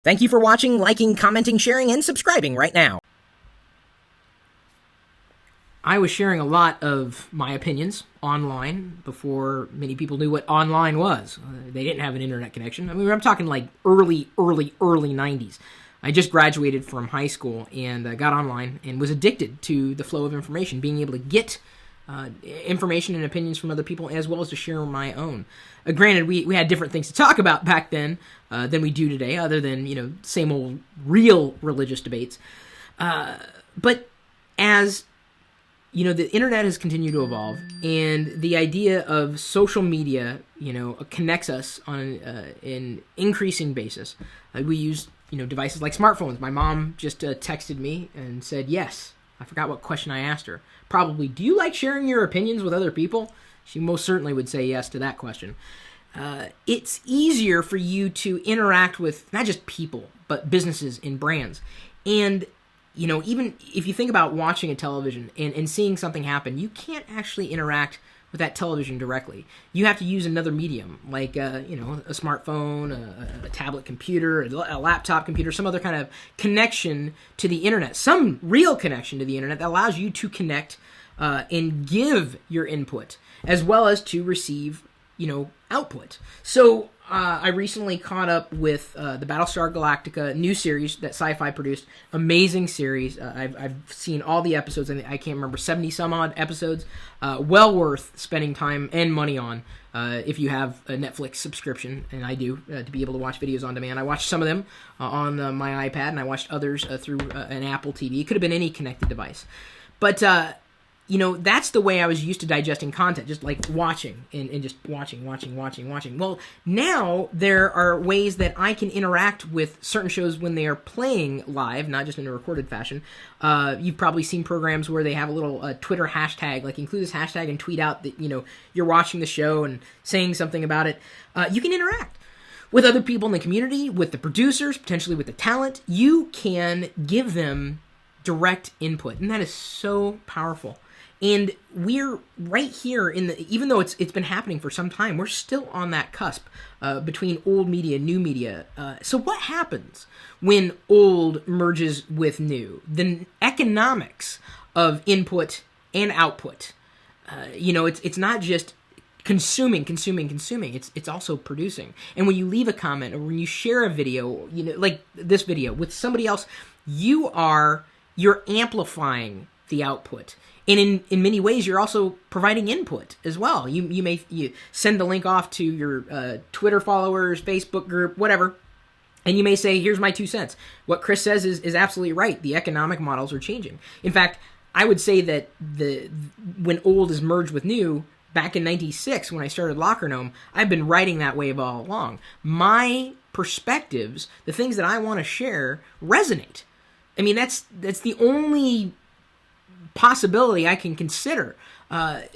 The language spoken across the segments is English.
Thank you for watching, liking, commenting, sharing, and subscribing right now. I was sharing a lot of my opinions online before many people knew what online was. They didn't have an internet connection. I mean, I'm talking like early 90s. I just graduated from high school and got online and was addicted to the flow of information, being able to get information and opinions from other people as well as to share my own. Granted, we had different things to talk about back then than we do today, other than, same old real religious debates. But as the internet has continued to evolve, and the idea of social media, connects us on an increasing basis. We use, devices like smartphones. My mom just texted me and said, yes. I forgot what question I asked her. Probably, do you like sharing your opinions with other people? She most certainly would say yes to that question. It's easier for you to interact with not just people, but businesses and brands. And even if you think about watching a television and seeing something happen, you can't actually interact with that television directly. You have to use another medium, like a smartphone, a tablet computer, a laptop computer, some other kind of connection to the internet, some real connection to the internet that allows you to connect and give your input, as well as to receive, output. So I recently caught up with the Battlestar Galactica new series that Sci-Fi produced. Amazing series. I've seen all the episodes. I can't remember, 70 some odd episodes. Well worth spending time and money on if you have a Netflix subscription, and I do, to be able to watch videos on demand. I watched some of them on my iPad, and I watched others through an Apple TV. It could have been any connected device. But that's the way I was used to digesting content, just like watching and just watching. Well, now there are ways that I can interact with certain shows when they are playing live, not just in a recorded fashion. You've probably seen programs where they have a little Twitter hashtag, like include this hashtag and tweet out that, you're watching the show and saying something about it. You can interact with other people in the community, with the producers, potentially with the talent. You can give them direct input, and that is so powerful. And we're right here even though it's been happening for some time, we're still on that cusp between old media, new media. So what happens when old merges with new? The economics of input and output. It's not just consuming. It's also producing. And when you leave a comment or when you share a video, like this video with somebody else, you're amplifying the output. And in many ways, you're also providing input as well. You send the link off to your Twitter followers, Facebook group, whatever, and you may say, here's my 2 cents. What Chris says is absolutely right. The economic models are changing. In fact, I would say that when old is merged with new, back in 96, when I started Locker Gnome, I've been riding that wave all along. My perspectives, the things that I want to share, resonate. I mean, that's the only possibility I can consider. I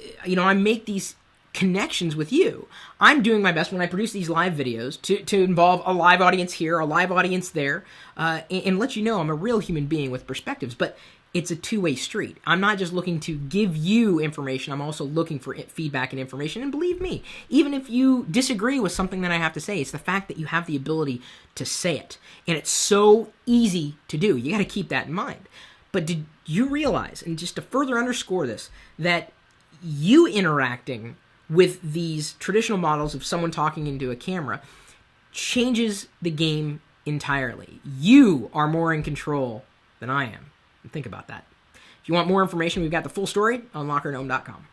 make these connections with you. I'm doing my best when I produce these live videos to involve a live audience here, a live audience there, and let you know I'm a real human being with perspectives. But it's a two-way street. I'm not just looking to give you information. I'm also looking for feedback and information. And believe me, even if you disagree with something that I have to say, it's the fact that you have the ability to say it. And it's so easy to do. You got to keep that in mind. But did you realize, and just to further underscore this, that you interacting with these traditional models of someone talking into a camera changes the game entirely? You are more in control than I am. And think about that. If you want more information, we've got the full story on LockerGnome.com.